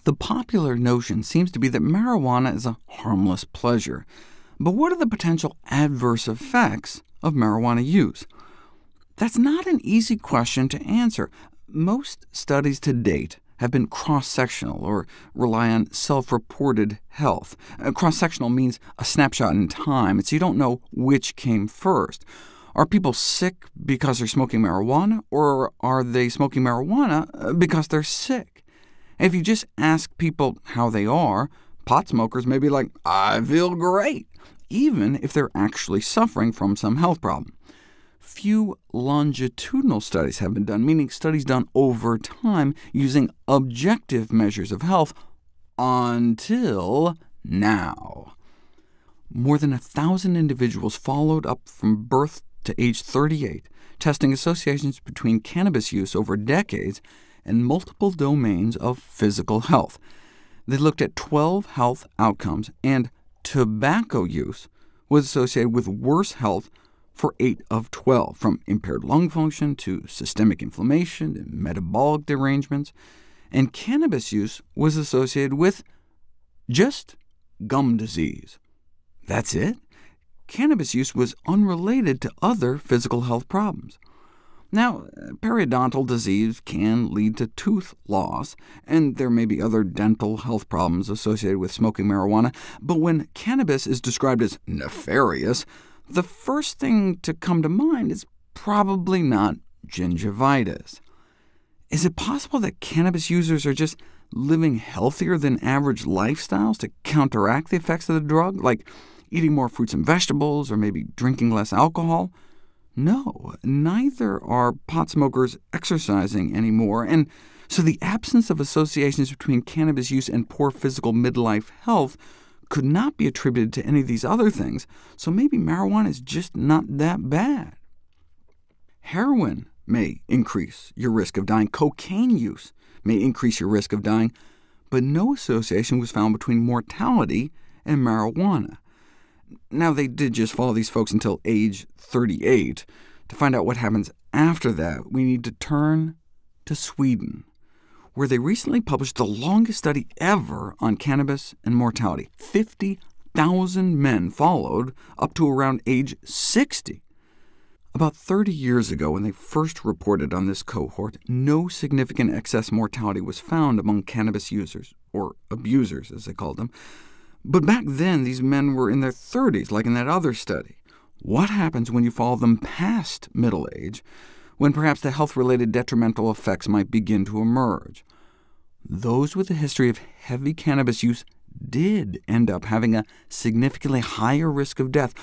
The popular notion seems to be that marijuana is a harmless pleasure. But what are the potential adverse effects of marijuana use? That's not an easy question to answer. Most studies to date have been cross-sectional, or rely on self-reported health. Cross-sectional means a snapshot in time, so you don't know which came first. Are people sick because they're smoking marijuana, or are they smoking marijuana because they're sick? If you just ask people how they are, pot smokers may be like, "I feel great," even if they're actually suffering from some health problem. Few longitudinal studies have been done, meaning studies done over time using objective measures of health, until now. More than 1,000 individuals followed up from birth to age 38, testing associations between cannabis use over decades and multiple domains of physical health. They looked at 12 health outcomes, and tobacco use was associated with worse health for 8 of 12, from impaired lung function to systemic inflammation and metabolic derangements. And cannabis use was associated with just gum disease. That's it? Cannabis use was unrelated to other physical health problems. Now, periodontal disease can lead to tooth loss, and there may be other dental health problems associated with smoking marijuana, but when cannabis is described as nefarious, the first thing to come to mind is probably not gingivitis. Is it possible that cannabis users are just living healthier than average lifestyles to counteract the effects of the drug, like eating more fruits and vegetables, or maybe drinking less alcohol? No, neither are pot smokers exercising anymore, and so the absence of associations between cannabis use and poor physical midlife health could not be attributed to any of these other things, so maybe marijuana is just not that bad. Heroin may increase your risk of dying. Cocaine use may increase your risk of dying, but no association was found between mortality and marijuana. Now, they did just follow these folks until age 38. To find out what happens after that, we need to turn to Sweden, where they recently published the longest study ever on cannabis and mortality. 50,000 men followed up to around age 60. About 30 years ago, when they first reported on this cohort, no significant excess mortality was found among cannabis users, or abusers, as they called them. But back then, these men were in their 30s, like in that other study. What happens when you follow them past middle age, when perhaps the health-related detrimental effects might begin to emerge? Those with a history of heavy cannabis use did end up having a significantly higher risk of death,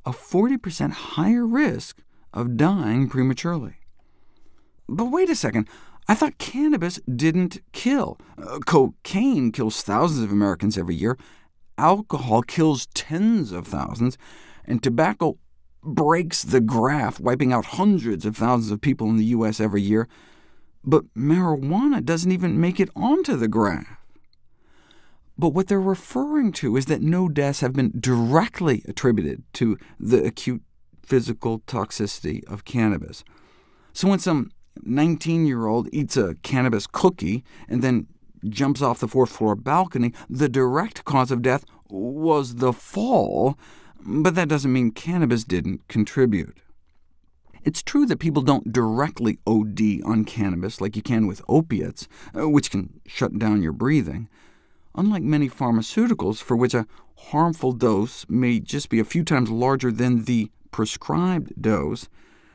a 40% higher risk of dying prematurely. But wait a second, I thought cannabis didn't kill. Cocaine kills thousands of Americans every year, alcohol kills tens of thousands, and tobacco breaks the graph, wiping out hundreds of thousands of people in the U.S. every year. But marijuana doesn't even make it onto the graph. But what they're referring to is that no deaths have been directly attributed to the acute physical toxicity of cannabis. So when some 19-year-old eats a cannabis cookie and then jumps off the 4th-floor balcony, the direct cause of death was the fall, but that doesn't mean cannabis didn't contribute. It's true that people don't directly OD on cannabis like you can with opiates, which can shut down your breathing. Unlike many pharmaceuticals, for which a harmful dose may just be a few times larger than the prescribed dose,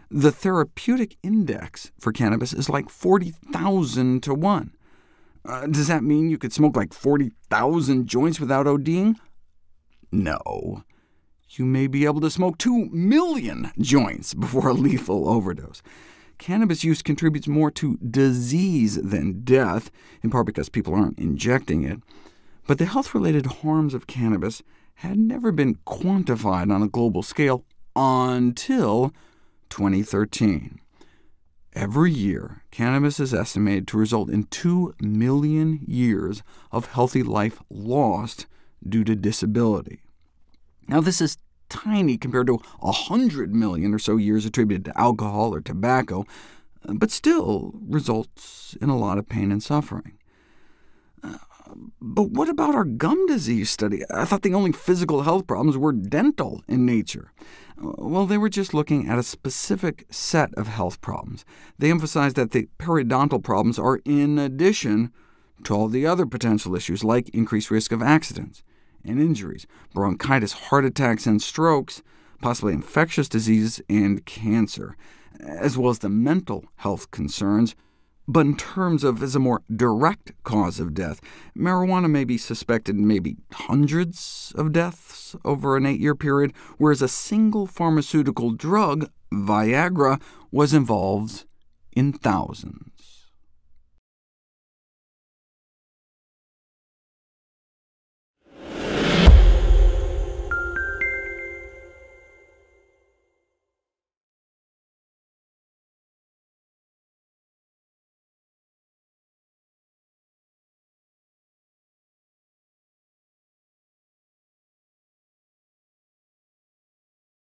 the therapeutic index for cannabis is like 40,000 to 1. Does that mean you could smoke like 40,000 joints without ODing? No. You may be able to smoke 2 million joints before a lethal overdose. Cannabis use contributes more to disease than death, in part because people aren't injecting it. But the health-related harms of cannabis had never been quantified on a global scale until 2013. Every year, cannabis is estimated to result in 2 million years of healthy life lost due to disability. Now, this is tiny compared to 100 million or so years attributed to alcohol or tobacco, but still results in a lot of pain and suffering. But what about our gum disease study? I thought the only physical health problems were dental in nature. Well, they were just looking at a specific set of health problems. They emphasized that the periodontal problems are in addition to all the other potential issues, like increased risk of accidents and injuries, bronchitis, heart attacks, and strokes, possibly infectious diseases and cancer, as well as the mental health concerns. But in terms of as a more direct cause of death, marijuana may be suspected in maybe hundreds of deaths over an 8-year period, whereas a single pharmaceutical drug, Viagra, was involved in thousands.